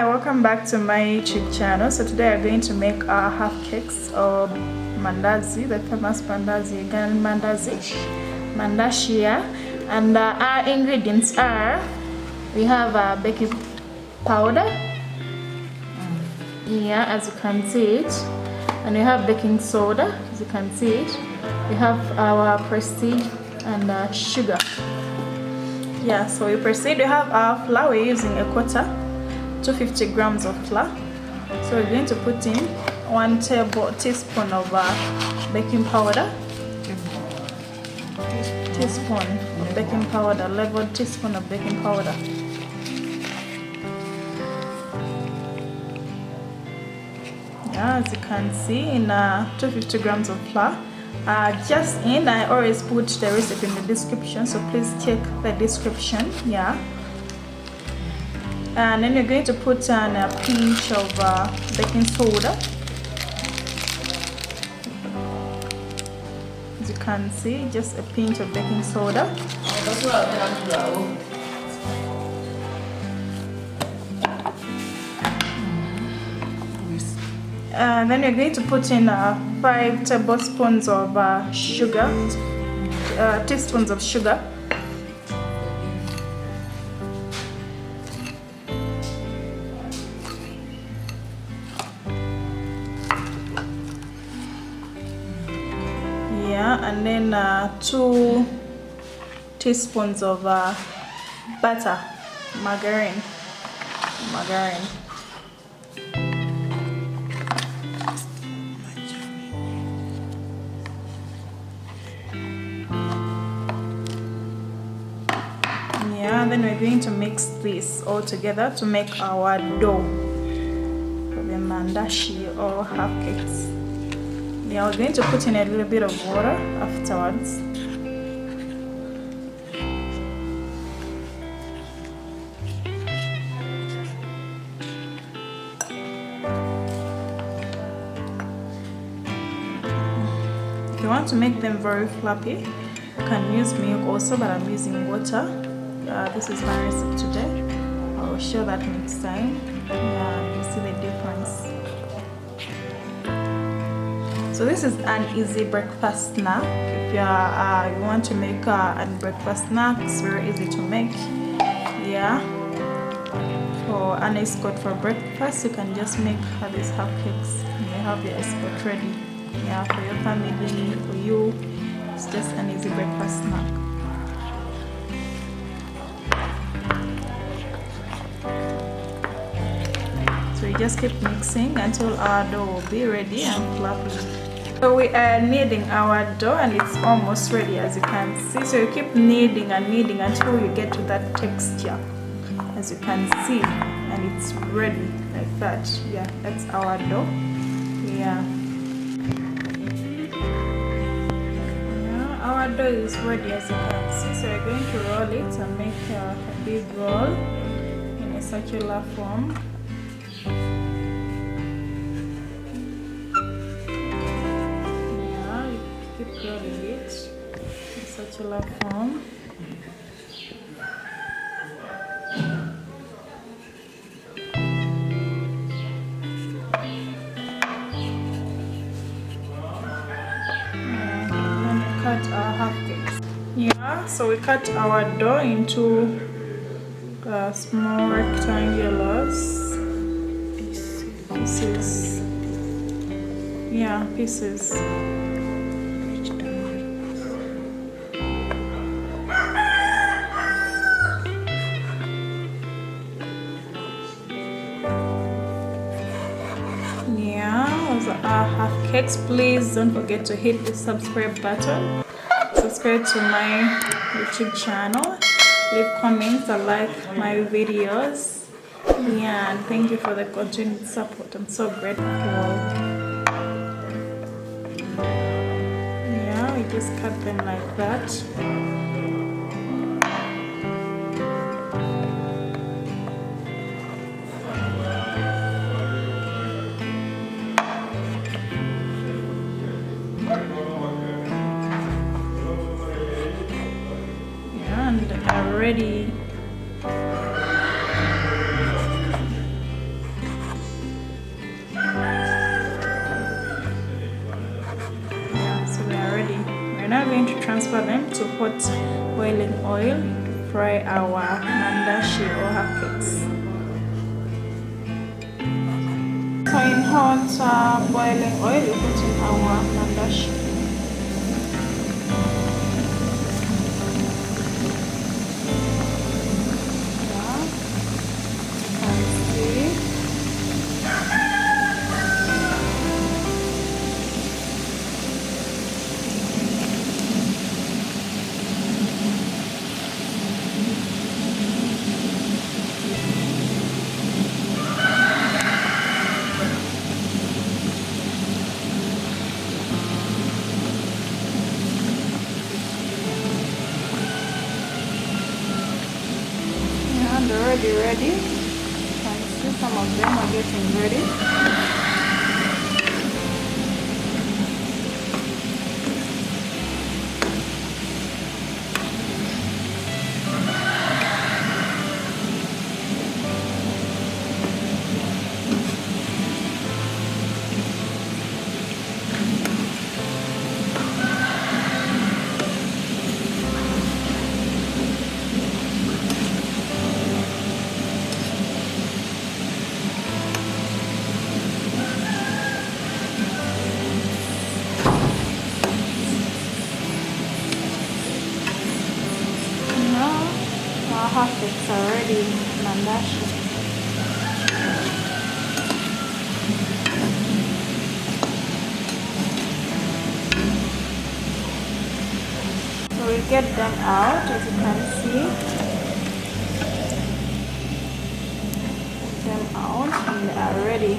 Hi, welcome back to my YouTube channel. So today I'm going to make our half cakes of mandazi, the famous mandazi, Ghana mandashi. And our ingredients are, we have baking powder, yeah, as you can see it, and we have baking soda, as you can see it. We have our prestige and sugar. Yeah, so we proceed. We have our flour. We're using a quarter, 250 grams of flour. So we're going to put in 1 teaspoon of baking powder, teaspoon of baking powder, level teaspoon of baking powder. Yeah, as you can see, in 250 grams of flour. Just in, I always put the recipe in the description, so please check the description. Yeah. And then you're going to put in a pinch of baking soda. As you can see, just a pinch of baking soda. And then you're going to put in 5 tablespoons of sugar, teaspoons of sugar. Yeah, and then 2 teaspoons of butter, margarine. Yeah, and then we're going to mix this all together to make our dough for the mandashi or half cakes. Yeah, we're going to put in a little bit of water afterwards. If you want to make them very fluffy, you can use milk also, but I'm using water. This is my recipe today. I'll show that next time. Yeah, you see the difference. So this is an easy breakfast snack. If you want to make a breakfast snack, it's very easy to make. Yeah. For an escort for breakfast, you can just make these half cakes. And you have your escort ready. Yeah, for your family, for you. It's just an easy breakfast snack. So we just keep mixing until our dough will be ready and fluffy. So we are kneading our dough and it's almost ready, as you can see. So you keep kneading and kneading until you get to that texture, as you can see, and it's ready like that. Yeah, that's our dough. Yeah. Our dough is ready, as you can see. So we're going to roll it and make a big roll in a circular form. Rolling it in circular form. And then cut our half cakes. Yeah, so we cut our dough into small rectangular pieces. Yeah, pieces. Our half cakes. Please don't forget to hit the subscribe button, subscribe to my YouTube channel, leave comments and like my videos. Yeah, and thank you for the continued support. I'm so grateful. Yeah, we just cut them like that. And are ready going to transfer them to hot boiling oil to fry our madashi or half cakes. So in hot boiling oil, we put in our madashi. They're already ready. You can see some of them are getting ready. Half it's already madashi. So we get them out, as you can see. Get them out and they are ready.